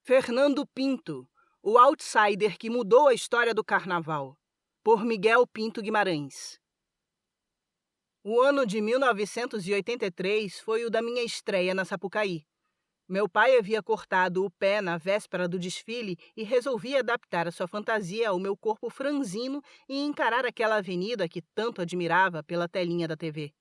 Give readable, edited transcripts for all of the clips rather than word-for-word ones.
Fernando Pinto, o outsider que mudou a história do carnaval, por Miguel Pinto Guimarães. O ano de 1983 foi o da minha estreia na Sapucaí. Meu pai havia cortado o pé na véspera do desfile e resolvi adaptar a sua fantasia ao meu corpo franzino e encarar aquela avenida que tanto admirava pela telinha da TV.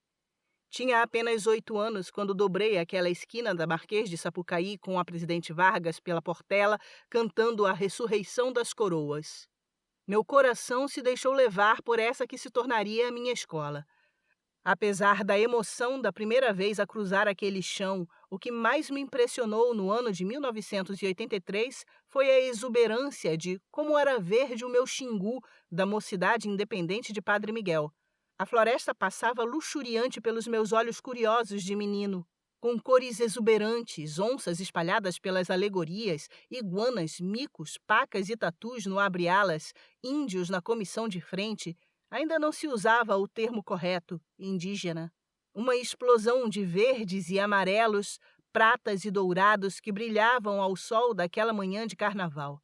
Tinha apenas 8 anos quando dobrei aquela esquina da Marquês de Sapucaí com a Presidente Vargas pela Portela, cantando a Ressurreição das Coroas. Meu coração se deixou levar por essa que se tornaria a minha escola. Apesar da emoção da primeira vez a cruzar aquele chão, o que mais me impressionou no ano de 1983 foi a exuberância de como era verde o meu Xingu da Mocidade Independente de Padre Miguel. A floresta passava luxuriante pelos meus olhos curiosos de menino, com cores exuberantes, onças espalhadas pelas alegorias, iguanas, micos, pacas e tatus no abre-alas, índios na comissão de frente. Ainda não se usava o termo correto, indígena. Uma explosão de verdes e amarelos, pratas e dourados que brilhavam ao sol daquela manhã de carnaval.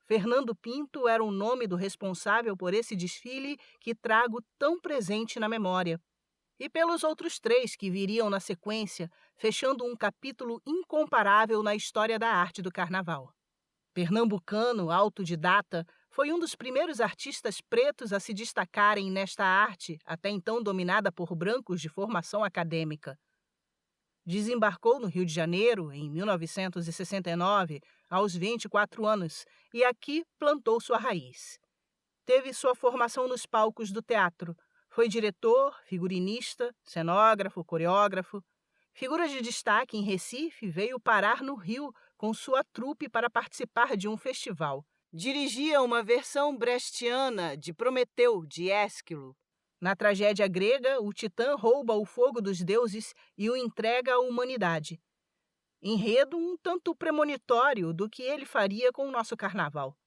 Fernando Pinto era o nome do responsável por esse desfile que trago tão presente na memória. E pelos outros 3 que viriam na sequência, fechando um capítulo incomparável na história da arte do carnaval. Pernambucano, autodidata, foi um dos primeiros artistas pretos a se destacarem nesta arte, até então dominada por brancos de formação acadêmica. Desembarcou no Rio de Janeiro, em 1969, aos 24 anos, e aqui plantou sua raiz. Teve sua formação nos palcos do teatro. Foi diretor, figurinista, cenógrafo, coreógrafo. Figura de destaque em Recife, veio parar no Rio com sua trupe para participar de um festival. Dirigia uma versão brechtiana de Prometeu, de Ésquilo. Na tragédia grega, o Titã rouba o fogo dos deuses e o entrega à humanidade. Enredo um tanto premonitório do que ele faria com o nosso carnaval.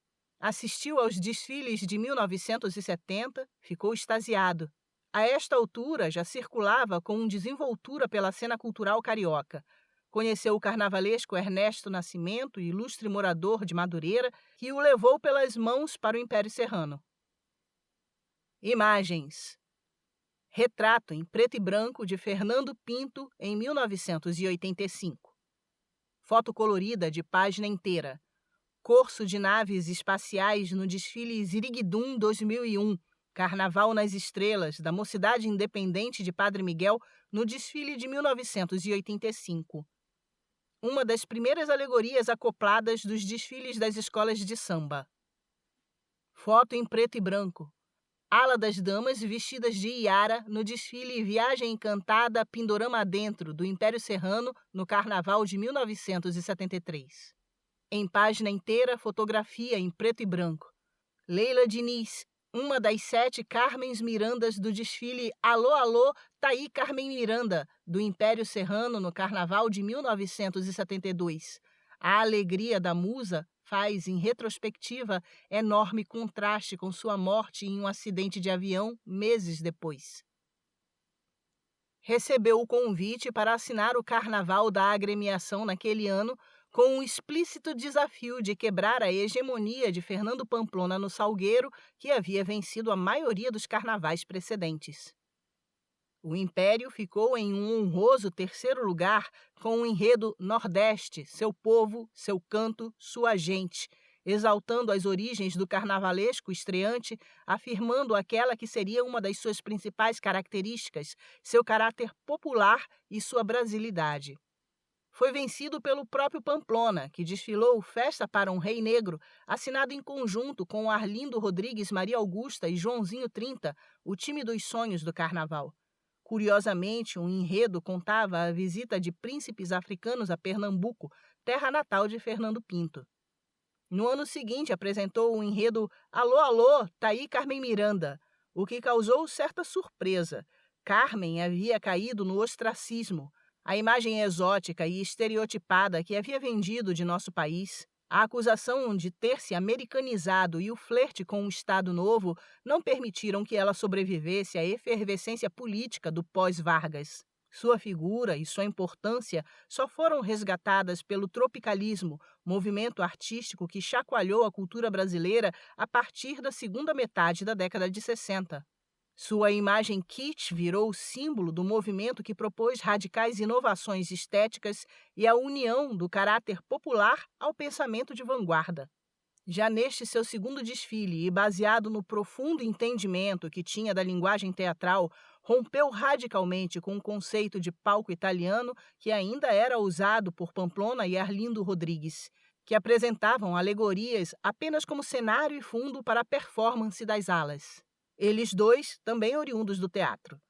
Assistiu aos desfiles de 1970, ficou extasiado. A esta altura, já circulava com desenvoltura pela cena cultural carioca. Conheceu o carnavalesco Ernesto Nascimento, ilustre morador de Madureira, que o levou pelas mãos para o Império Serrano. Imagens. Retrato em preto e branco de Fernando Pinto, em 1985. Foto colorida de página inteira. Curso de naves espaciais no desfile Ziriguidum 2001, Carnaval nas Estrelas, da Mocidade Independente de Padre Miguel, no desfile de 1985. Uma das primeiras alegorias acopladas dos desfiles das escolas de samba. Foto em preto e branco. Ala das damas vestidas de iara no desfile Viagem Encantada Pindorama Adentro, do Império Serrano, no Carnaval de 1973. Em página inteira, fotografia em preto e branco. Leila Diniz, uma das 7 Carmens Mirandas do desfile Alô, Alô, Taí Carmen Miranda, do Império Serrano, no Carnaval de 1972. A alegria da musa faz, em retrospectiva, enorme contraste com sua morte em um acidente de avião meses depois. Recebeu o convite para assinar o Carnaval da agremiação naquele ano, com um explícito desafio de quebrar a hegemonia de Fernando Pamplona no Salgueiro, que havia vencido a maioria dos carnavais precedentes. O Império ficou em um honroso 3º lugar com o enredo Nordeste, seu povo, seu canto, sua gente, exaltando as origens do carnavalesco estreante, afirmando aquela que seria uma das suas principais características, seu caráter popular e sua brasilidade. Foi vencido pelo próprio Pamplona, que desfilou Festa para um Rei Negro, assinado em conjunto com Arlindo Rodrigues, Maria Augusta e Joãozinho 30, o time dos sonhos do carnaval. Curiosamente, um enredo contava a visita de príncipes africanos a Pernambuco, terra natal de Fernando Pinto. No ano seguinte, apresentou o enredo Alô, Alô, Taí Carmen Miranda, o que causou certa surpresa. Carmen havia caído no ostracismo, a imagem exótica e estereotipada que havia vendido de nosso país. A acusação de ter se americanizado e o flerte com o Estado Novo não permitiram que ela sobrevivesse à efervescência política do pós-Vargas. Sua figura e sua importância só foram resgatadas pelo tropicalismo, movimento artístico que chacoalhou a cultura brasileira a partir da segunda metade da década de 60. Sua imagem kitsch virou o símbolo do movimento que propôs radicais inovações estéticas e a união do caráter popular ao pensamento de vanguarda. Já neste seu segundo desfile, e baseado no profundo entendimento que tinha da linguagem teatral, rompeu radicalmente com o conceito de palco italiano que ainda era usado por Pamplona e Arlindo Rodrigues, que apresentavam alegorias apenas como cenário e fundo para a performance das alas. Eles dois, também oriundos do teatro.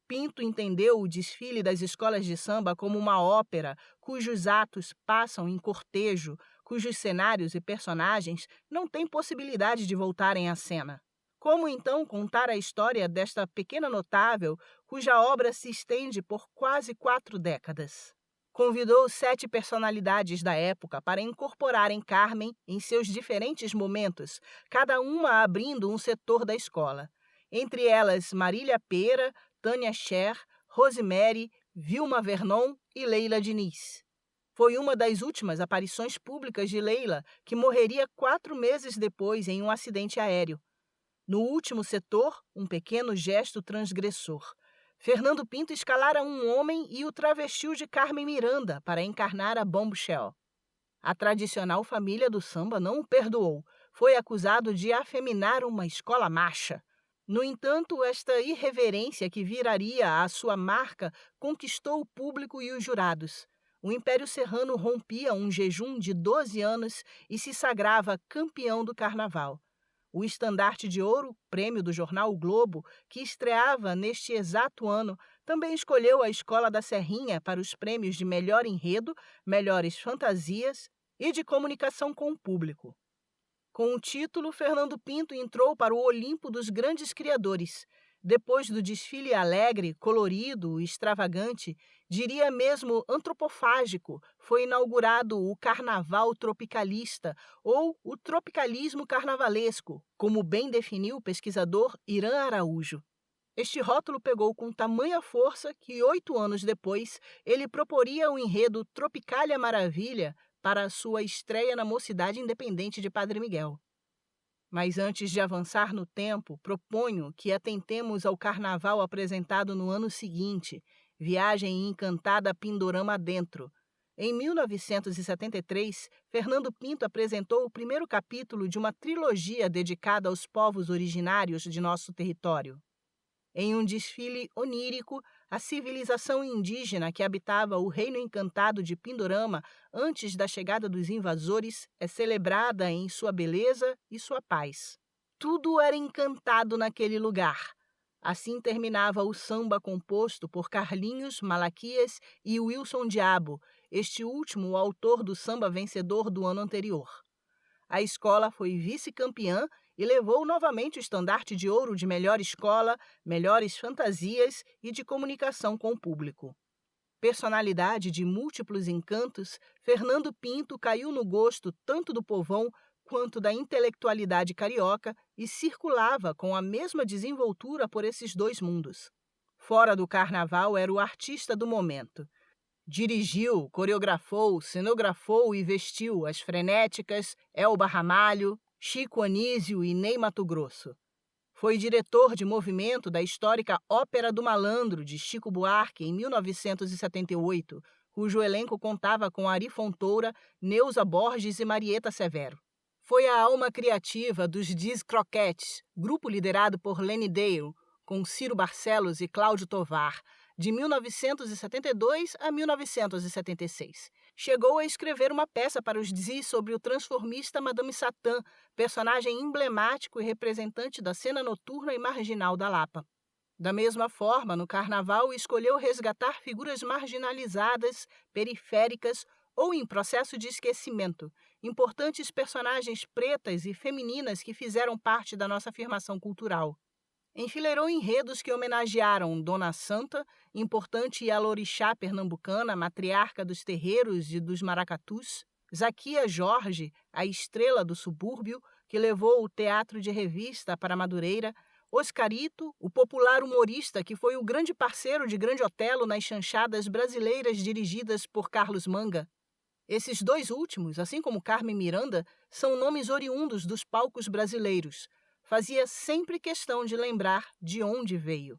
Pinto entendeu o desfile das escolas de samba como uma ópera cujos atos passam em cortejo, cujos cenários e personagens não têm possibilidade de voltarem à cena. Como então contar a história desta pequena notável cuja obra se estende por quase 4 décadas? Convidou 7 personalidades da época para incorporarem Carmen em seus diferentes momentos, cada uma abrindo um setor da escola. Entre elas, Marília Pêra, Tânia Scher, Rosemary, Vilma Vernon e Leila Diniz. Foi uma das últimas aparições públicas de Leila, que morreria 4 meses depois em um acidente aéreo. No último setor, um pequeno gesto transgressor. Fernando Pinto escalara um homem e o travestiu de Carmen Miranda para encarnar a Bombshell. A tradicional família do samba não o perdoou. Foi acusado de afeminar uma escola macha. No entanto, esta irreverência que viraria a sua marca conquistou o público e os jurados. O Império Serrano rompia um jejum de 12 anos e se sagrava campeão do carnaval. O Estandarte de Ouro, prêmio do jornal O Globo, que estreava neste exato ano, também escolheu a Escola da Serrinha para os prêmios de melhor enredo, melhores fantasias e de comunicação com o público. Com o título, Fernando Pinto entrou para o Olimpo dos grandes criadores. Depois do desfile alegre, colorido e extravagante, diria mesmo antropofágico, foi inaugurado o Carnaval Tropicalista, ou o Tropicalismo Carnavalesco, como bem definiu o pesquisador Irã Araújo. Este rótulo pegou com tamanha força que 8 anos depois ele proporia o enredo Tropicália Maravilha para a sua estreia na Mocidade Independente de Padre Miguel. Mas antes de avançar no tempo, proponho que atentemos ao carnaval apresentado no ano seguinte, Viagem Encantada Pindorama Adentro. Em 1973, Fernando Pinto apresentou o primeiro capítulo de uma trilogia dedicada aos povos originários de nosso território. Em um desfile onírico, a civilização indígena que habitava o reino encantado de Pindorama antes da chegada dos invasores é celebrada em sua beleza e sua paz. Tudo era encantado naquele lugar. Assim terminava o samba composto por Carlinhos, Malaquias e Wilson Diabo, este último o autor do samba vencedor do ano anterior. A escola foi vice-campeã e levou novamente o estandarte de ouro de melhor escola, melhores fantasias e de comunicação com o público. Personalidade de múltiplos encantos, Fernando Pinto caiu no gosto tanto do povão quanto da intelectualidade carioca e circulava com a mesma desenvoltura por esses dois mundos. Fora do carnaval, era o artista do momento. Dirigiu, coreografou, cenografou e vestiu as frenéticas Elba Ramalho, Chico Anísio e Ney Matogrosso. Foi diretor de movimento da histórica Ópera do Malandro, de Chico Buarque, em 1978, cujo elenco contava com Ari Fontoura, Neuza Borges e Marieta Severo. Foi a alma criativa dos Diz Croquettes, grupo liderado por Lenny Dale, com Ciro Barcelos e Cláudio Tovar, de 1972 a 1976. Chegou a escrever uma peça para os Dzi sobre o transformista Madame Satã, personagem emblemático e representante da cena noturna e marginal da Lapa. Da mesma forma, no Carnaval, escolheu resgatar figuras marginalizadas, periféricas ou em processo de esquecimento, importantes personagens pretas e femininas que fizeram parte da nossa afirmação cultural. Enfileirou enredos que homenagearam Dona Santa, importante Yalorixá pernambucana, matriarca dos terreiros e dos maracatus, Zaquia Jorge, a estrela do subúrbio, que levou o teatro de revista para Madureira, Oscarito, o popular humorista que foi o grande parceiro de Grande Otelo nas chanchadas brasileiras dirigidas por Carlos Manga. Esses dois últimos, assim como Carmen Miranda, são nomes oriundos dos palcos brasileiros. Fazia sempre questão de lembrar de onde veio.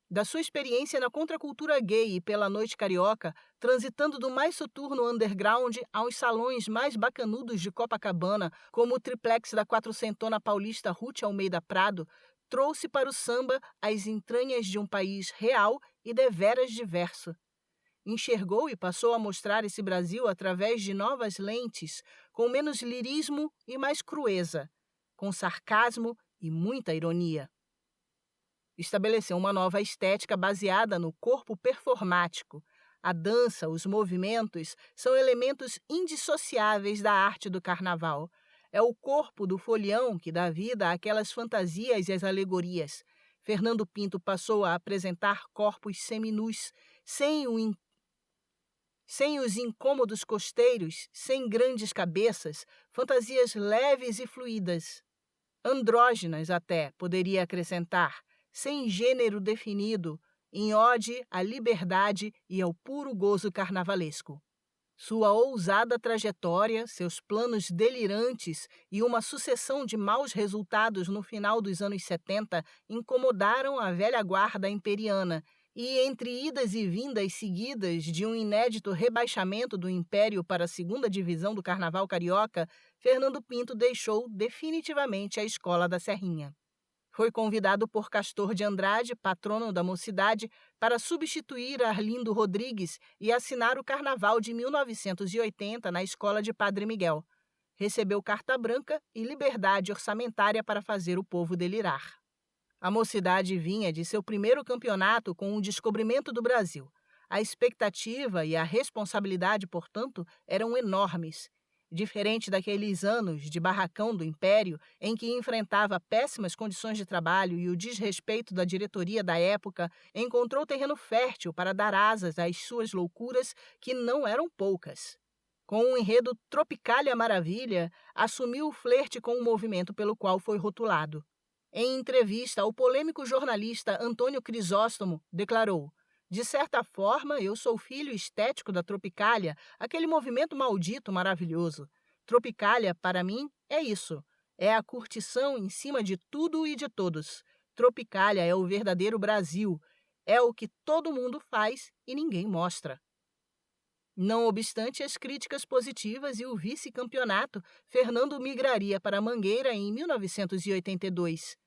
Da sua experiência na contracultura gay e pela noite carioca, transitando do mais soturno underground aos salões mais bacanudos de Copacabana, como o triplex da quatrocentona paulista Ruth Almeida Prado, trouxe para o samba as entranhas de um país real e deveras diverso. Enxergou e passou a mostrar esse Brasil através de novas lentes, com menos lirismo e mais crueza, com sarcasmo e muita ironia. Estabeleceu uma nova estética baseada no corpo performático. A dança, os movimentos, são elementos indissociáveis da arte do carnaval. É o corpo do folião que dá vida àquelas fantasias e às alegorias. Fernando Pinto passou a apresentar corpos seminus, sem os incômodos costeiros, sem grandes cabeças, fantasias leves e fluídas. Andrógenas até, poderia acrescentar, sem gênero definido, em ode à liberdade e ao puro gozo carnavalesco. Sua ousada trajetória, seus planos delirantes e uma sucessão de maus resultados no final dos anos 70 incomodaram a velha guarda imperiana, e entre idas e vindas seguidas de um inédito rebaixamento do Império para a segunda divisão do Carnaval Carioca, Fernando Pinto deixou definitivamente a Escola da Serrinha. Foi convidado por Castor de Andrade, patrono da mocidade, para substituir Arlindo Rodrigues e assinar o Carnaval de 1980 na Escola de Padre Miguel. Recebeu carta branca e liberdade orçamentária para fazer o povo delirar. A mocidade vinha de seu primeiro campeonato com o descobrimento do Brasil. A expectativa e a responsabilidade, portanto, eram enormes. Diferente daqueles anos de barracão do Império, em que enfrentava péssimas condições de trabalho e o desrespeito da diretoria da época, encontrou terreno fértil para dar asas às suas loucuras, que não eram poucas. Com o enredo Tropicália Maravilha, assumiu o flerte com o movimento pelo qual foi rotulado. Em entrevista, o polêmico jornalista Antônio Crisóstomo declarou: "De certa forma, eu sou filho estético da Tropicália, aquele movimento maldito maravilhoso. Tropicália, para mim, é isso. É a curtição em cima de tudo e de todos. Tropicália é o verdadeiro Brasil. É o que todo mundo faz e ninguém mostra." Não obstante as críticas positivas e o vice-campeonato, Fernando migraria para Mangueira em 1982.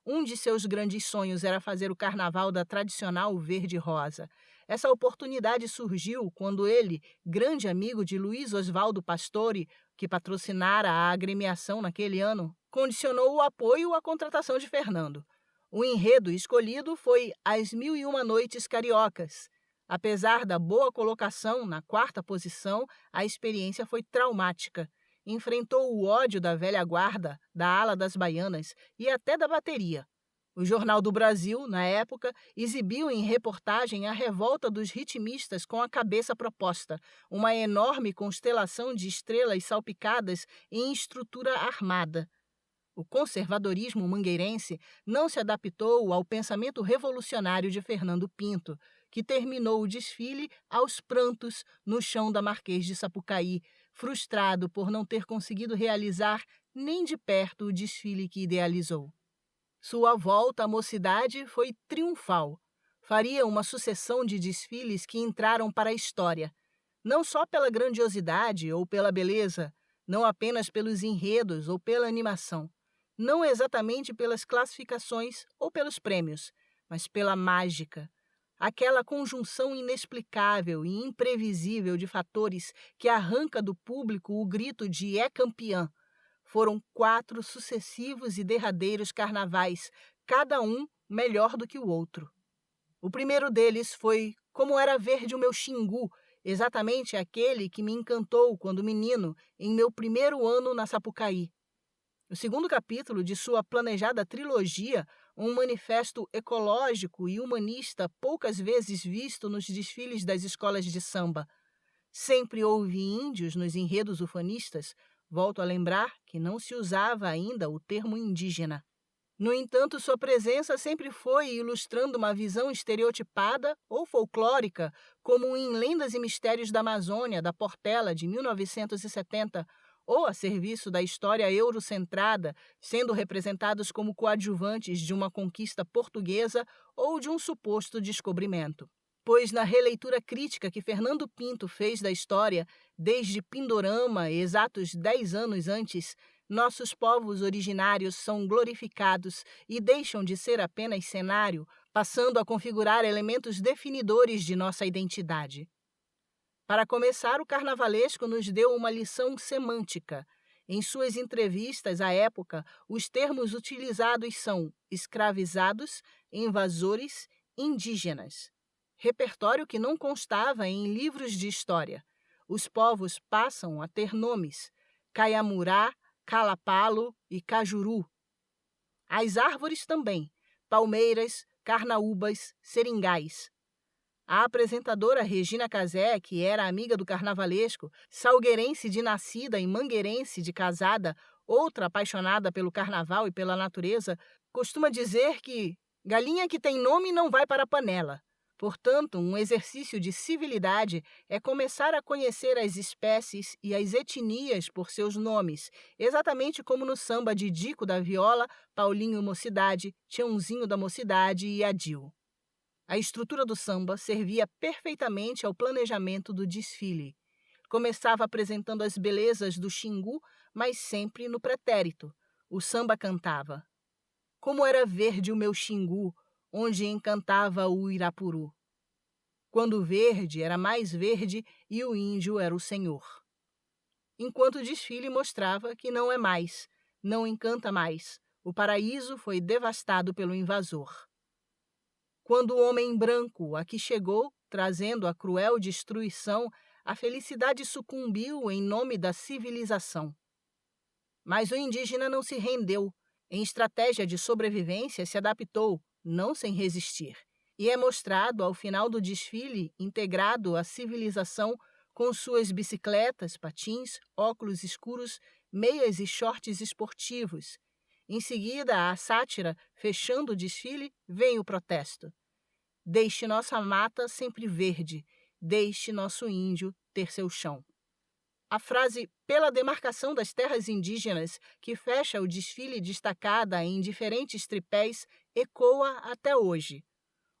Um de seus grandes sonhos era fazer o carnaval da tradicional verde-rosa. Essa oportunidade surgiu quando ele, grande amigo de Luiz Oswaldo Pastore, que patrocinara a agremiação naquele ano, condicionou o apoio à contratação de Fernando. O enredo escolhido foi As Mil e Uma Noites Cariocas. Apesar da boa colocação na quarta posição, a experiência foi traumática. Enfrentou o ódio da velha guarda, da ala das baianas e até da bateria. O Jornal do Brasil, na época, exibiu em reportagem a revolta dos ritmistas com a cabeça proposta, uma enorme constelação de estrelas salpicadas em estrutura armada. O conservadorismo mangueirense não se adaptou ao pensamento revolucionário de Fernando Pinto, que terminou o desfile aos prantos no chão da Marquês de Sapucaí, frustrado por não ter conseguido realizar nem de perto o desfile que idealizou. Sua volta à mocidade foi triunfal. Faria uma sucessão de desfiles que entraram para a história, não só pela grandiosidade ou pela beleza, não apenas pelos enredos ou pela animação, não exatamente pelas classificações ou pelos prêmios, mas pela mágica. Aquela conjunção inexplicável e imprevisível de fatores que arranca do público o grito de "é campeã". Foram 4 sucessivos e derradeiros carnavais, cada um melhor do que o outro. O primeiro deles foi Como Era Verde o Meu Xingu, exatamente aquele que me encantou quando menino, em meu primeiro ano na Sapucaí. O segundo capítulo de sua planejada trilogia, um manifesto ecológico e humanista poucas vezes visto nos desfiles das escolas de samba. Sempre houve índios nos enredos ufanistas, volto a lembrar que não se usava ainda o termo indígena. No entanto, sua presença sempre foi ilustrando uma visão estereotipada ou folclórica, como em Lendas e Mistérios da Amazônia, da Portela, de 1970, ou a serviço da história eurocentrada, sendo representados como coadjuvantes de uma conquista portuguesa ou de um suposto descobrimento. Pois na releitura crítica que Fernando Pinto fez da história, desde Pindorama, exatos 10 anos antes, nossos povos originários são glorificados e deixam de ser apenas cenário, passando a configurar elementos definidores de nossa identidade. Para começar, o carnavalesco nos deu uma lição semântica. Em suas entrevistas à época, os termos utilizados são escravizados, invasores, indígenas. Repertório que não constava em livros de história. Os povos passam a ter nomes: Caiamurá, Calapalo e Cajuru. As árvores também: palmeiras, carnaúbas, seringais. A apresentadora Regina Casé, que era amiga do carnavalesco, salgueirense de nascida e mangueirense de casada, outra apaixonada pelo carnaval e pela natureza, costuma dizer que galinha que tem nome não vai para a panela. Portanto, um exercício de civilidade é começar a conhecer as espécies e as etnias por seus nomes, exatamente como no samba de Dico da Viola, Paulinho Mocidade, Tiãozinho da Mocidade e Adil. A estrutura do samba servia perfeitamente ao planejamento do desfile. Começava apresentando as belezas do Xingu, mas sempre no pretérito. O samba cantava: como era verde o meu Xingu, onde encantava o Irapuru. Quando o verde era mais verde e o índio era o senhor. Enquanto o desfile mostrava que não é mais, não encanta mais. O paraíso foi devastado pelo invasor. Quando o homem branco aqui chegou, trazendo a cruel destruição, a felicidade sucumbiu em nome da civilização. Mas o indígena não se rendeu. Em estratégia de sobrevivência, se adaptou, não sem resistir. E é mostrado ao final do desfile integrado à civilização com suas bicicletas, patins, óculos escuros, meias e shorts esportivos. Em seguida, a sátira, fechando o desfile, vem o protesto. Deixe nossa mata sempre verde, deixe nosso índio ter seu chão. A frase "pela demarcação das terras indígenas", que fecha o desfile destacada em diferentes tripés, ecoa até hoje.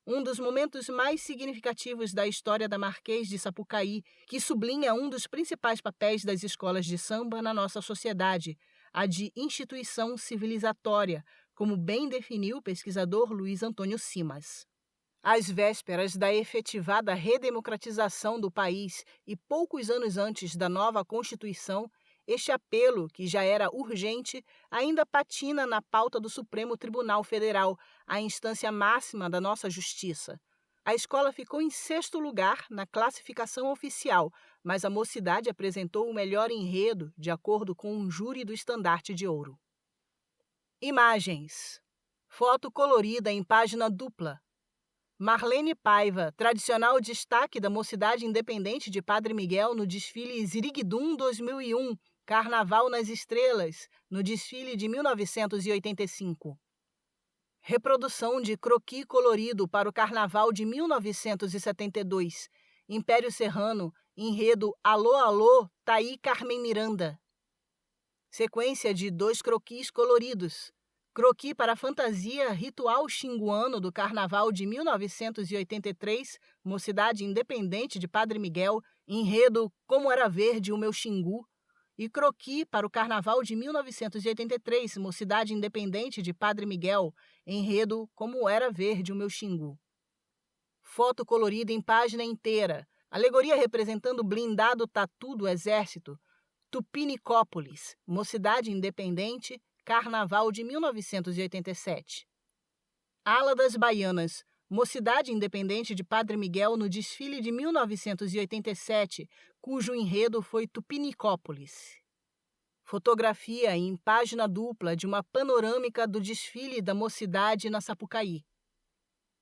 Um dos momentos mais significativos da história da Marquês de Sapucaí, que sublinha um dos principais papéis das escolas de samba na nossa sociedade, a de instituição civilizatória, como bem definiu o pesquisador Luiz Antônio Simas. Às vésperas da efetivada redemocratização do país e poucos anos antes da nova Constituição, este apelo, que já era urgente, ainda patina na pauta do Supremo Tribunal Federal, a instância máxima da nossa justiça. A escola ficou em 6º lugar na classificação oficial, mas a mocidade apresentou o melhor enredo, de acordo com um júri do Estandarte de Ouro. Imagens. Foto colorida em página dupla. Marlene Paiva, tradicional destaque da Mocidade Independente de Padre Miguel no desfile Ziriguidum 2001, Carnaval nas Estrelas, no desfile de 1985. Reprodução de croquis colorido para o Carnaval de 1972, Império Serrano, enredo Alô, Alô, Taí Carmen Miranda. Sequência de 2 croquis coloridos. Croquis para a fantasia ritual xinguano do Carnaval de 1983, Mocidade Independente de Padre Miguel, enredo Como Era Verde o Meu Xingu, e croquis para o Carnaval de 1983, Mocidade Independente de Padre Miguel, enredo Como Era Verde o Meu Xingu. Foto colorida em página inteira, alegoria representando o blindado tatu do Exército, Tupinicópolis, Mocidade Independente, Carnaval de 1987. Ala das Baianas, Mocidade Independente de Padre Miguel no desfile de 1987, cujo enredo foi Tupinicópolis. Fotografia em página dupla de uma panorâmica do desfile da Mocidade na Sapucaí.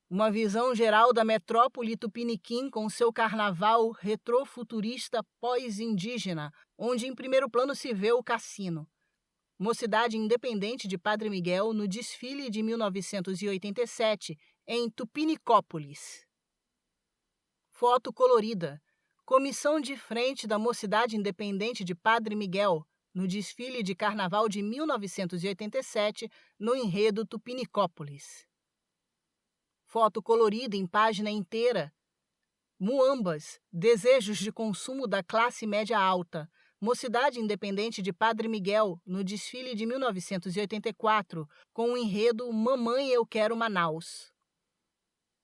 Uma visão geral da metrópole tupiniquim com seu carnaval retrofuturista pós-indígena, onde em primeiro plano se vê o cassino. Mocidade Independente de Padre Miguel no desfile de 1987, em Tupinicópolis. Foto colorida. Comissão de frente da Mocidade Independente de Padre Miguel, no desfile de Carnaval de 1987, no enredo Tupinicópolis. Foto colorida em página inteira. Muambas, desejos de consumo da classe média alta. Mocidade Independente de Padre Miguel, no desfile de 1984, com o enredo Mamãe Eu Quero Manaus.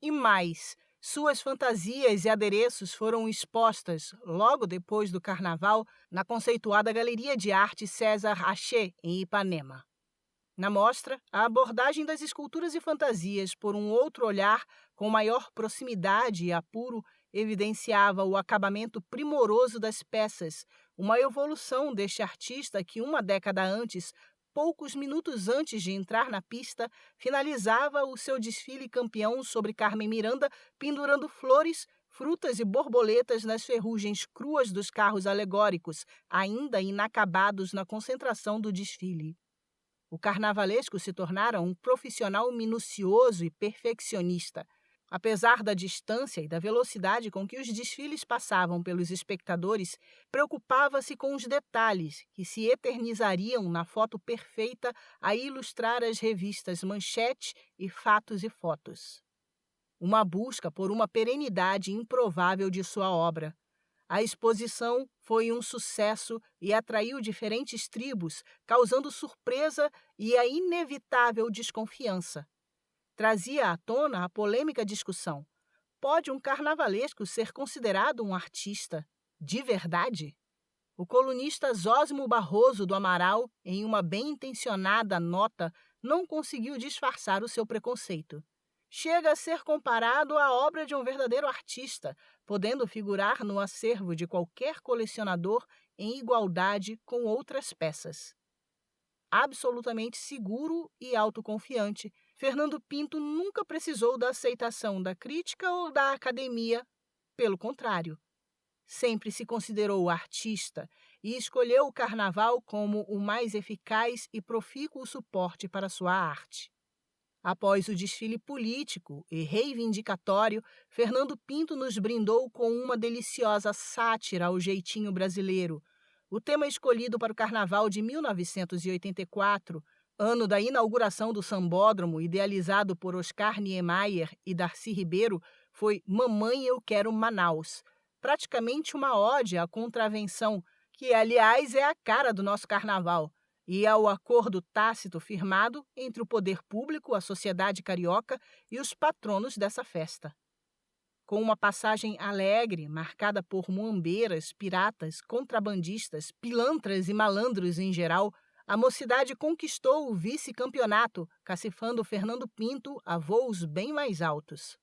E mais, suas fantasias e adereços foram expostas, logo depois do Carnaval, na conceituada Galeria de Arte César Haché, em Ipanema. Na mostra, a abordagem das esculturas e fantasias por um outro olhar, com maior proximidade e apuro, evidenciava o acabamento primoroso das peças, uma evolução deste artista que, uma década antes, poucos minutos antes de entrar na pista, finalizava o seu desfile campeão sobre Carmen Miranda, pendurando flores, frutas e borboletas nas ferrugens cruas dos carros alegóricos, ainda inacabados na concentração do desfile. O carnavalesco se tornara um profissional minucioso e perfeccionista. Apesar da distância e da velocidade com que os desfiles passavam pelos espectadores, preocupava-se com os detalhes que se eternizariam na foto perfeita a ilustrar as revistas Manchete e Fatos e Fotos. Uma busca por uma perenidade improvável de sua obra. A exposição foi um sucesso e atraiu diferentes tribos, causando surpresa e a inevitável desconfiança. Trazia à tona a polêmica discussão: pode um carnavalesco ser considerado um artista de verdade? O colunista Zósimo Barroso do Amaral, em uma bem-intencionada nota, não conseguiu disfarçar o seu preconceito. Chega a ser comparado à obra de um verdadeiro artista, podendo figurar no acervo de qualquer colecionador em igualdade com outras peças. Absolutamente seguro e autoconfiante, Fernando Pinto nunca precisou da aceitação da crítica ou da academia. Pelo contrário, sempre se considerou artista e escolheu o carnaval como o mais eficaz e profícuo suporte para sua arte. Após o desfile político e reivindicatório, Fernando Pinto nos brindou com uma deliciosa sátira ao jeitinho brasileiro. O tema escolhido para o Carnaval de 1984, ano da inauguração do Sambódromo, idealizado por Oscar Niemeyer e Darcy Ribeiro, foi Mamãe Eu Quero Manaus, praticamente uma ode à contravenção, que, aliás, é a cara do nosso Carnaval, e ao acordo tácito firmado entre o poder público, a sociedade carioca e os patronos dessa festa. Com uma passagem alegre, marcada por muambeiras, piratas, contrabandistas, pilantras e malandros em geral, a Mocidade conquistou o vice-campeonato, cacifando Fernando Pinto a voos bem mais altos.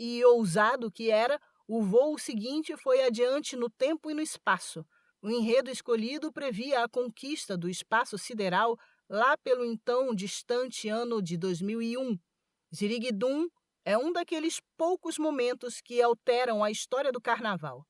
E, ousado que era, o voo seguinte foi adiante no tempo e no espaço. O enredo escolhido previa a conquista do espaço sideral lá pelo então distante ano de 2001. Ziriguidum é um daqueles poucos momentos que alteram a história do carnaval.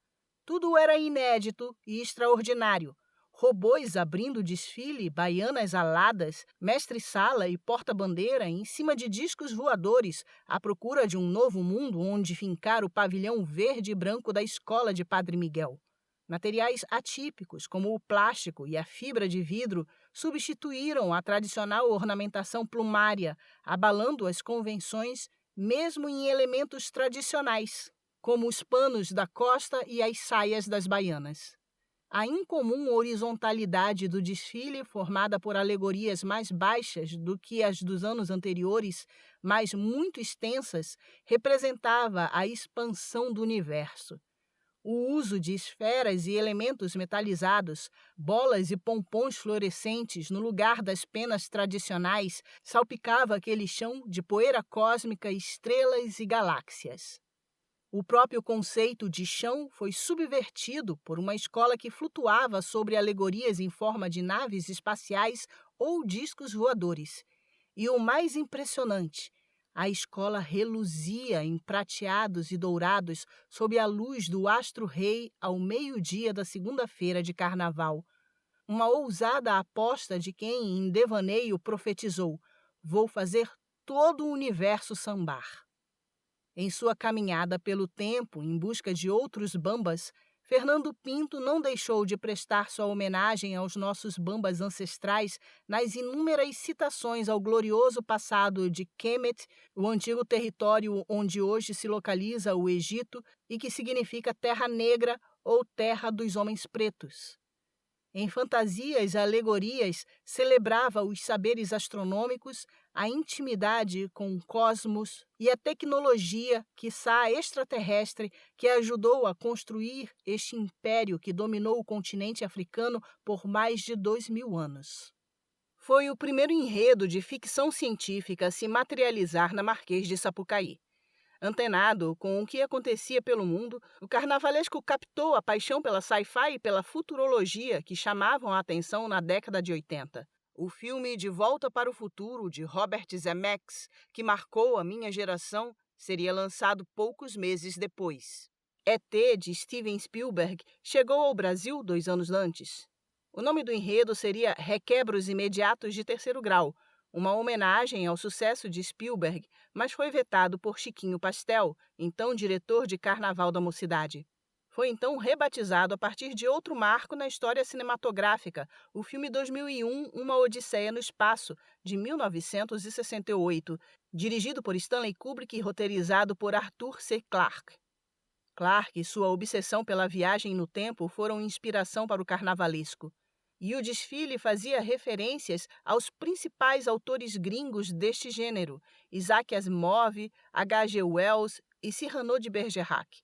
Tudo era inédito e extraordinário. Robôs abrindo desfile, baianas aladas, mestre-sala e porta-bandeira em cima de discos voadores, à procura de um novo mundo onde fincar o pavilhão verde e branco da escola de Padre Miguel. Materiais atípicos, como o plástico e a fibra de vidro, substituíram a tradicional ornamentação plumária, abalando as convenções mesmo em elementos tradicionais, como os panos da costa e as saias das baianas. A incomum horizontalidade do desfile, formada por alegorias mais baixas do que as dos anos anteriores, mas muito extensas, representava a expansão do universo. O uso de esferas e elementos metalizados, bolas e pompons fluorescentes no lugar das penas tradicionais, salpicava aquele chão de poeira cósmica, estrelas e galáxias. O próprio conceito de chão foi subvertido por uma escola que flutuava sobre alegorias em forma de naves espaciais ou discos voadores. E o mais impressionante, a escola reluzia em prateados e dourados sob a luz do astro-rei ao meio-dia da segunda-feira de carnaval. uma ousada aposta de quem, em devaneio, profetizou: vou fazer todo o universo sambar. Em sua caminhada pelo tempo em busca de outros bambas, Fernando Pinto não deixou de prestar sua homenagem aos nossos bambas ancestrais nas inúmeras citações ao glorioso passado de Kemet, o antigo território onde hoje se localiza o Egito e que significa Terra Negra ou Terra dos Homens Pretos. Em fantasias e alegorias, celebrava os saberes astronômicos, a intimidade com o cosmos e a tecnologia, quiçá extraterrestre, que ajudou a construir este império que dominou o continente africano por mais de 2000 anos. Foi o primeiro enredo de ficção científica a se materializar na Marquês de Sapucaí. Antenado com o que acontecia pelo mundo, o carnavalesco captou a paixão pela sci-fi e pela futurologia que chamavam a atenção na década de 80. O filme De Volta para o Futuro, de Robert Zemeckis, que marcou a minha geração, seria lançado poucos meses depois. E.T., de Steven Spielberg, chegou ao Brasil 2 anos antes. O nome do enredo seria Requebros Imediatos de Terceiro Grau, uma homenagem ao sucesso de Spielberg, mas foi vetado por Chiquinho Pastel, então diretor de Carnaval da Mocidade. Foi então rebatizado a partir de outro marco na história cinematográfica, o filme 2001, Uma Odisseia no Espaço, de 1968, dirigido por Stanley Kubrick e roteirizado por Arthur C. Clarke. Clarke e sua obsessão pela viagem no tempo foram inspiração para o carnavalesco. E o desfile fazia referências aos principais autores gringos deste gênero, Isaac Asimov, H.G. Wells e Cyrano de Bergerac.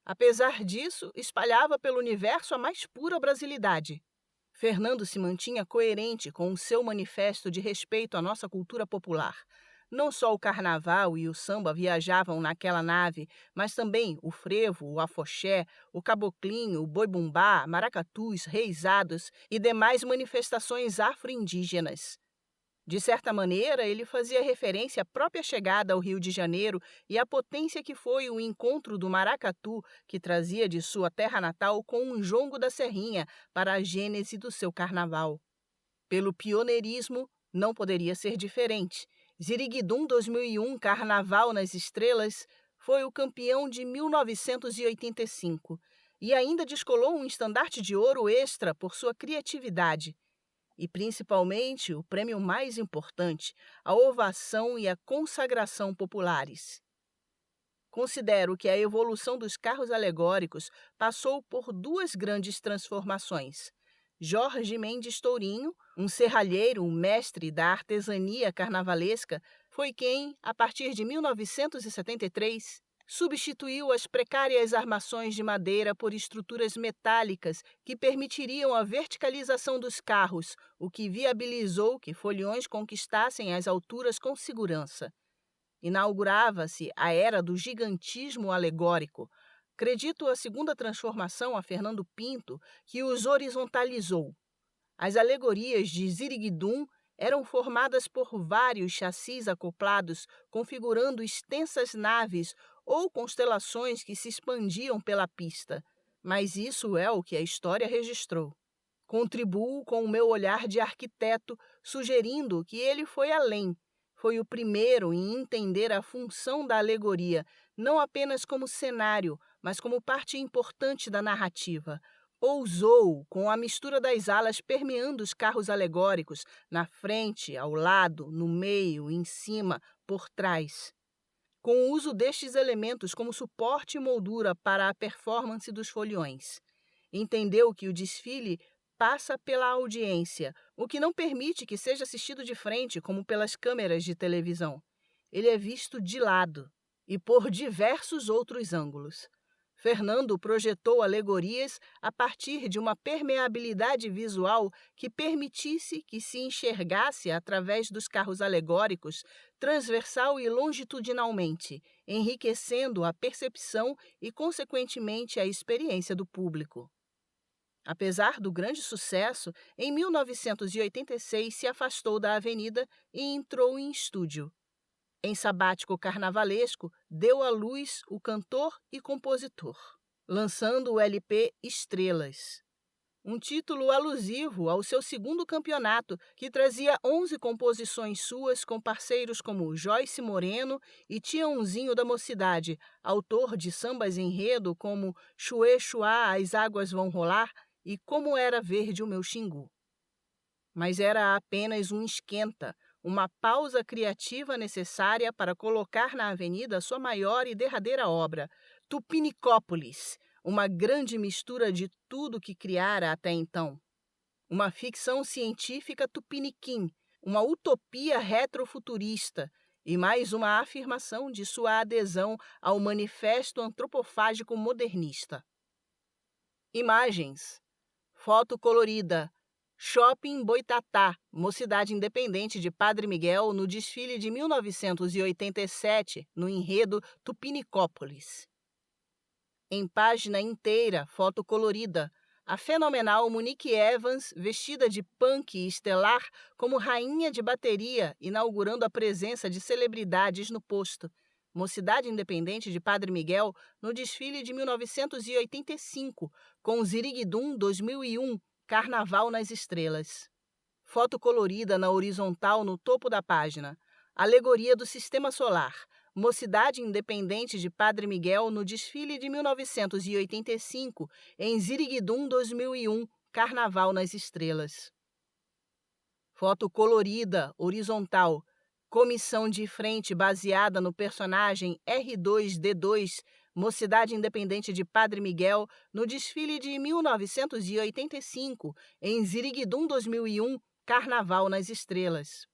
Apesar disso, espalhava pelo universo a mais pura brasilidade. Fernando se mantinha coerente com o seu manifesto de respeito à nossa cultura popular. Não só o carnaval e o samba viajavam naquela nave, mas também o frevo, o afoxé, o caboclinho, o boi-bumbá, maracatus, reisados e demais manifestações afro-indígenas. De certa maneira, ele fazia referência à própria chegada ao Rio de Janeiro e à potência que foi o encontro do maracatu, que trazia de sua terra natal com um jongo da serrinha para a gênese do seu carnaval. Pelo pioneirismo, não poderia ser diferente. Ziriguidum 2001, Carnaval nas Estrelas, foi o campeão de 1985 e ainda descolou um estandarte de ouro extra por sua criatividade. E, principalmente, o prêmio mais importante, a ovação e a consagração populares. Considero que a evolução dos carros alegóricos passou por 2 grandes transformações. Jorge Mendes Tourinho, um serralheiro, um mestre da artesania carnavalesca, foi quem, a partir de 1973, substituiu as precárias armações de madeira por estruturas metálicas que permitiriam a verticalização dos carros, o que viabilizou que foliões conquistassem as alturas com segurança. Inaugurava-se a era do gigantismo alegórico. Acredito a segunda transformação a Fernando Pinto, que os horizontalizou. As alegorias de Ziriguidum eram formadas por vários chassis acoplados, configurando extensas naves ou constelações que se expandiam pela pista. Mas isso é o que a história registrou. Contribuo com o meu olhar de arquiteto, sugerindo que ele foi além. Foi o primeiro em entender a função da alegoria, não apenas como cenário, mas como parte importante da narrativa. Ousou, com a mistura das alas permeando os carros alegóricos, na frente, ao lado, no meio, em cima, por trás. Com o uso destes elementos como suporte e moldura para a performance dos foliões. Entendeu que o desfile passa pela audiência, o que não permite que seja assistido de frente como pelas câmeras de televisão. Ele é visto de lado e por diversos outros ângulos. Fernando projetou alegorias a partir de uma permeabilidade visual que permitisse que se enxergasse através dos carros alegóricos transversal e longitudinalmente, enriquecendo a percepção e, consequentemente, a experiência do público. Apesar do grande sucesso, em 1986 se afastou da avenida e entrou em estúdio. Em sabático carnavalesco, deu à luz o cantor e compositor, lançando o LP Estrelas. um título alusivo ao seu segundo campeonato, que trazia 11 composições suas com parceiros como Joyce Moreno e Tiãozinho da Mocidade, autor de sambas enredo como Chuê Chuá, As Águas Vão Rolar e Como Era Verde o Meu Xingu. Mas era apenas um esquenta, uma pausa criativa necessária para colocar na avenida sua maior e derradeira obra, Tupinicópolis, uma grande mistura de tudo que criara até então. Uma ficção científica tupiniquim, uma utopia retrofuturista e mais uma afirmação de sua adesão ao manifesto antropofágico modernista. Imagens. Foto colorida. Shopping Boitatá, Mocidade Independente de Padre Miguel, no desfile de 1987, no enredo Tupinicópolis. Em página inteira, foto colorida, a fenomenal Monique Evans, vestida de punk e estelar, como rainha de bateria, inaugurando a presença de celebridades no posto. Mocidade Independente de Padre Miguel, no desfile de 1985, com Ziriguidum 2001, Carnaval nas Estrelas. Foto colorida na horizontal no topo da página. Alegoria do Sistema Solar. Mocidade Independente de Padre Miguel no desfile de 1985, em Ziriguidum 2001, Carnaval nas Estrelas. Foto colorida, horizontal. Comissão de frente baseada no personagem R2-D2, Mocidade Independente de Padre Miguel, no desfile de 1985, em Ziriguidum 2001, Carnaval nas Estrelas.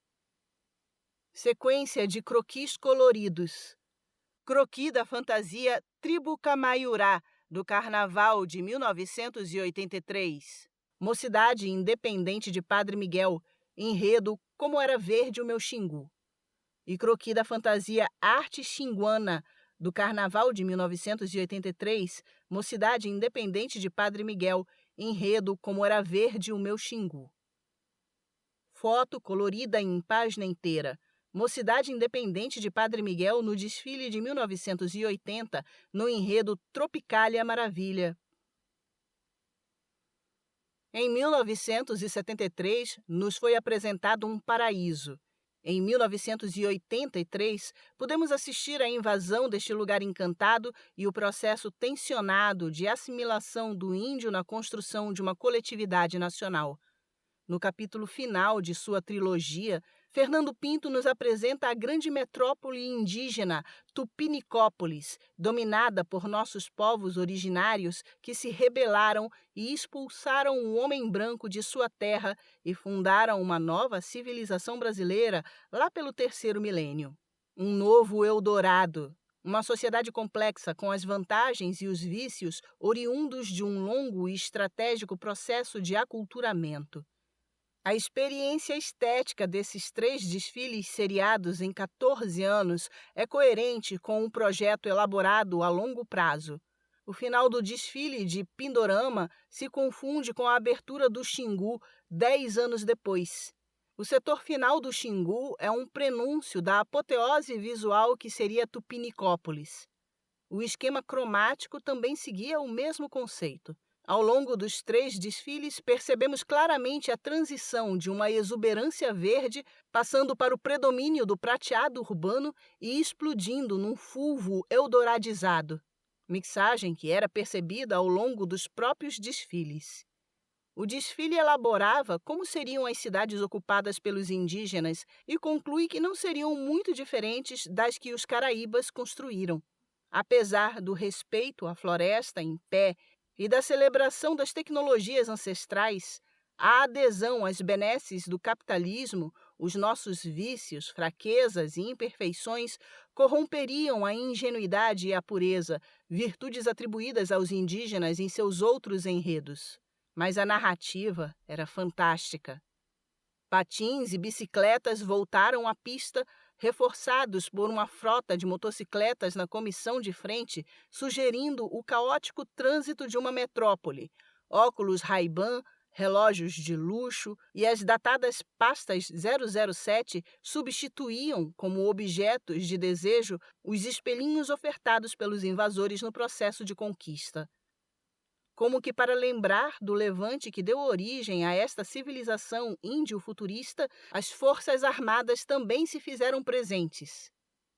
Sequência de croquis coloridos. Croquis da fantasia Tribo Camaiurá, do Carnaval de 1983. Mocidade Independente de Padre Miguel, enredo Como Era Verde o Meu Xingu. E croquis da fantasia Arte Xinguana, do Carnaval de 1983, Mocidade Independente de Padre Miguel, enredo Como Era Verde o Meu Xingu. Foto colorida em página inteira. Mocidade Independente de Padre Miguel no desfile de 1980, no enredo Tropicália Maravilha. Em 1973, nos foi apresentado um paraíso. Em 1983, pudemos assistir à invasão deste lugar encantado e o processo tensionado de assimilação do índio na construção de uma coletividade nacional. No capítulo final de sua trilogia, Fernando Pinto nos apresenta a grande metrópole indígena Tupinicópolis, dominada por nossos povos originários que se rebelaram e expulsaram o homem branco de sua terra e fundaram uma nova civilização brasileira lá pelo 3º milênio. Um novo Eldorado. Uma sociedade complexa com as vantagens e os vícios oriundos de um longo e estratégico processo de aculturamento. A experiência estética desses 3 desfiles seriados em 14 anos é coerente com um projeto elaborado a longo prazo. O final do desfile de Pindorama se confunde com a abertura do Xingu 10 anos depois. O setor final do Xingu é um prenúncio da apoteose visual que seria Tupinicópolis. O esquema cromático também seguia o mesmo conceito. Ao longo dos 3 desfiles, percebemos claramente a transição de uma exuberância verde, passando para o predomínio do prateado urbano e explodindo num fulvo eldoradizado, mixagem que era percebida ao longo dos próprios desfiles. O desfile elaborava como seriam as cidades ocupadas pelos indígenas e conclui que não seriam muito diferentes das que os caraíbas construíram. Apesar do respeito à floresta em pé e da celebração das tecnologias ancestrais, a adesão às benesses do capitalismo, os nossos vícios, fraquezas e imperfeições corromperiam a ingenuidade e a pureza, virtudes atribuídas aos indígenas em seus outros enredos. Mas a narrativa era fantástica. Patins e bicicletas voltaram à pista, reforçados por uma frota de motocicletas na comissão de frente, sugerindo o caótico trânsito de uma metrópole. Óculos Ray-Ban, relógios de luxo e as datadas pastas 007 substituíam, como objetos de desejo, os espelhinhos ofertados pelos invasores no processo de conquista. como que para lembrar do levante que deu origem a esta civilização índio-futurista, as forças armadas também se fizeram presentes.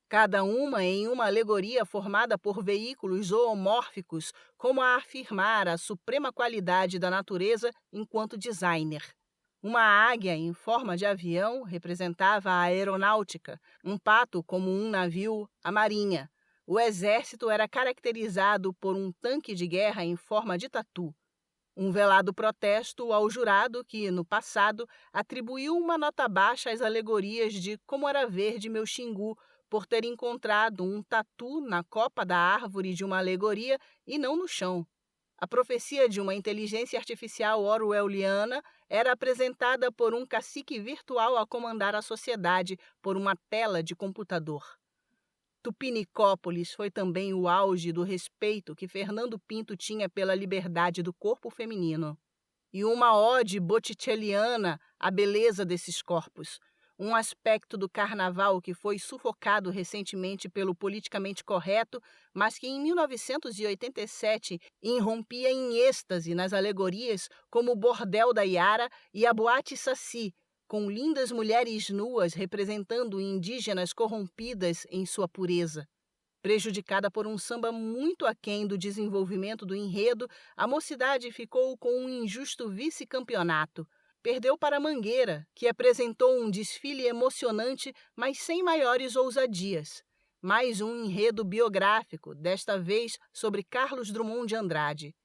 Cada uma em uma alegoria formada por veículos zoomórficos, como a afirmar a suprema qualidade da natureza enquanto designer. Uma águia em forma de avião representava a aeronáutica, um pato como um navio, a marinha. O exército era caracterizado por um tanque de guerra em forma de tatu. Um velado protesto ao jurado que, no passado, atribuiu uma nota baixa às alegorias de Como Era Verde Meu Xingu, por ter encontrado um tatu na copa da árvore de uma alegoria e não no chão. A profecia de uma inteligência artificial orwelliana era apresentada por um cacique virtual a comandar a sociedade por uma tela de computador. Tupinicópolis foi também o auge do respeito que Fernando Pinto tinha pela liberdade do corpo feminino. E uma ode botticelliana à beleza desses corpos, um aspecto do carnaval que foi sufocado recentemente pelo politicamente correto, mas que em 1987 irrompia em êxtase nas alegorias como o Bordel da Iara e a Boate Saci, com lindas mulheres nuas representando indígenas corrompidas em sua pureza. Prejudicada por um samba muito aquém do desenvolvimento do enredo, a mocidade ficou com um injusto vice-campeonato. Perdeu para Mangueira, que apresentou um desfile emocionante, mas sem maiores ousadias. Mais um enredo biográfico, desta vez sobre Carlos Drummond de Andrade.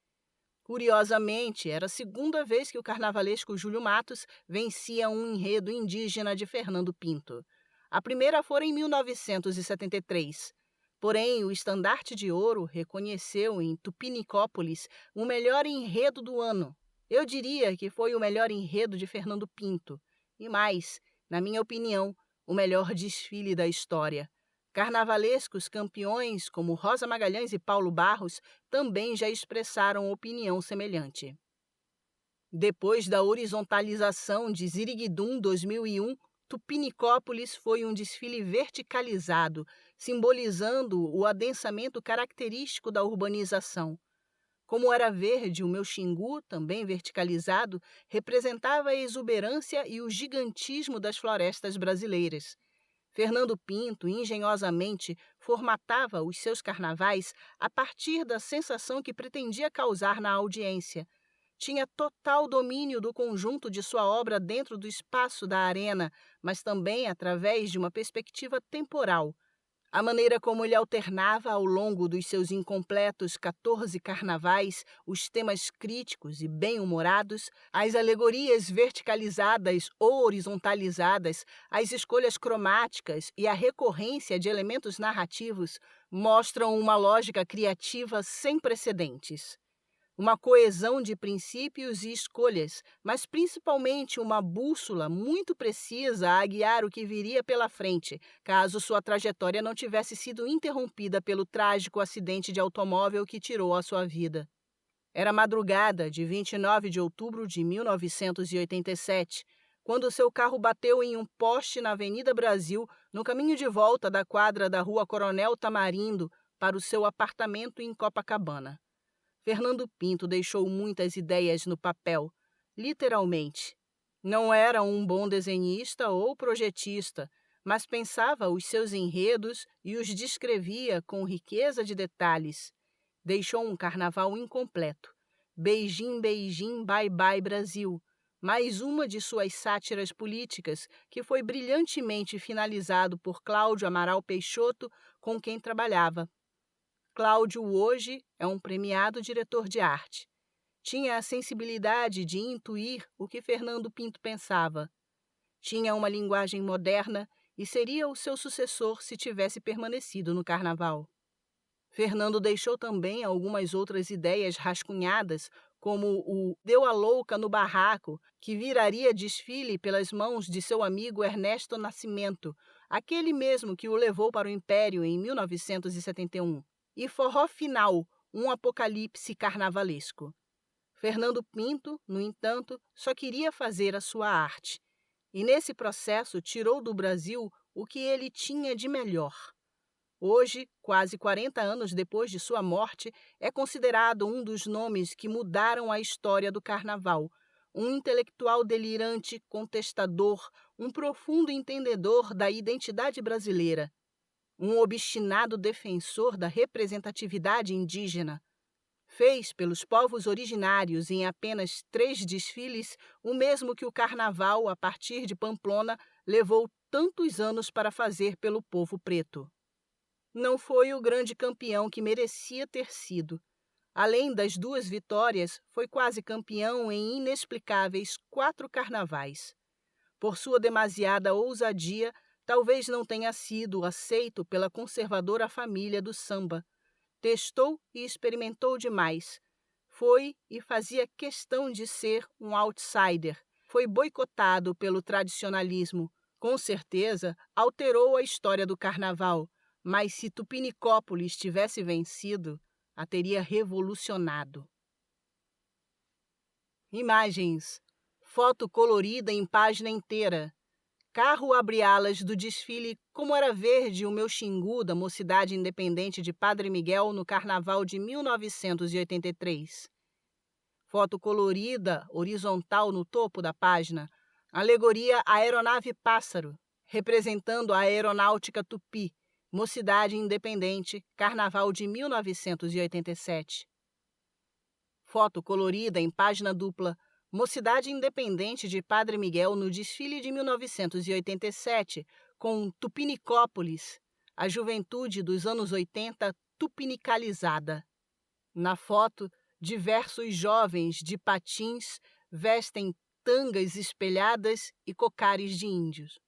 Curiosamente, era a segunda vez que o carnavalesco Júlio Matos vencia um enredo indígena de Fernando Pinto. A primeira fora em 1973. Porém, o Estandarte de Ouro reconheceu em Tupinicópolis o melhor enredo do ano. Eu diria que foi o melhor enredo de Fernando Pinto. E mais, na minha opinião, o melhor desfile da história. Carnavalescos campeões como Rosa Magalhães e Paulo Barros também já expressaram opinião semelhante. Depois da horizontalização de Ziriguidum 2001, Tupinicópolis foi um desfile verticalizado, simbolizando o adensamento característico da urbanização. Como Era Verde, o Meu Xingu, também verticalizado, representava a exuberância e o gigantismo das florestas brasileiras. Fernando Pinto, engenhosamente, formatava os seus carnavais a partir da sensação que pretendia causar na audiência. Tinha total domínio do conjunto de sua obra dentro do espaço da arena, mas também através de uma perspectiva temporal. A maneira como ele alternava ao longo dos seus incompletos 14 carnavais os temas críticos e bem-humorados, as alegorias verticalizadas ou horizontalizadas, as escolhas cromáticas e a recorrência de elementos narrativos mostram uma lógica criativa sem precedentes. Uma coesão de princípios e escolhas, mas principalmente uma bússola muito precisa a guiar o que viria pela frente, caso sua trajetória não tivesse sido interrompida pelo trágico acidente de automóvel que tirou a sua vida. Era madrugada de 29 de outubro de 1987, quando seu carro bateu em um poste na Avenida Brasil, no caminho de volta da quadra da Rua Coronel Tamarindo para o seu apartamento em Copacabana. Fernando Pinto deixou muitas ideias no papel, literalmente. Não era um bom desenhista ou projetista, mas pensava os seus enredos e os descrevia com riqueza de detalhes. Deixou um carnaval incompleto. Beijing, beijing, bye bye Brasil. Mais uma de suas sátiras políticas, que foi brilhantemente finalizado por Cláudio Amaral Peixoto, com quem trabalhava. Cláudio hoje é um premiado diretor de arte. Tinha a sensibilidade de intuir o que Fernando Pinto pensava. Tinha uma linguagem moderna e seria o seu sucessor se tivesse permanecido no carnaval. Fernando deixou também algumas outras ideias rascunhadas, como o Deu a Louca no Barraco, que viraria desfile pelas mãos de seu amigo Ernesto Nascimento, aquele mesmo que o levou para o Império em 1971. E Forró Final, um apocalipse carnavalesco. Fernando Pinto, no entanto, só queria fazer a sua arte. E nesse processo tirou do Brasil o que ele tinha de melhor: Hoje, quase 40 anos depois de sua morte, é considerado um dos nomes que mudaram a história do carnaval. Um intelectual delirante, contestador, um profundo entendedor da identidade brasileira, um obstinado defensor da representatividade indígena. Fez pelos povos originários em apenas 3 desfiles o mesmo que o carnaval, a partir de Pamplona, levou tantos anos para fazer pelo povo preto. Não foi o grande campeão que merecia ter sido. Além das 2 vitórias, foi quase campeão em inexplicáveis 4 carnavais. Por sua demasiada ousadia, talvez não tenha sido aceito pela conservadora família do samba. Testou e experimentou demais. Foi e fazia questão de ser um outsider. Foi boicotado pelo tradicionalismo. Com certeza, alterou a história do carnaval, mas se Tupinicópolis tivesse vencido, a teria revolucionado. Imagens. Foto colorida em página inteira. Carro abre-alas do desfile Como Era Verde o Meu Xingu da Mocidade Independente de Padre Miguel no Carnaval de 1983. Foto colorida, horizontal no topo da página. Alegoria Aeronave Pássaro, representando a aeronáutica Tupi, Mocidade Independente, Carnaval de 1987. Foto colorida em página dupla. Mocidade Independente de Padre Miguel no desfile de 1987, com Tupinicópolis, a juventude dos anos 80 tupinicalizada. Na foto, diversos jovens de patins vestem tangas espelhadas e cocares de índios.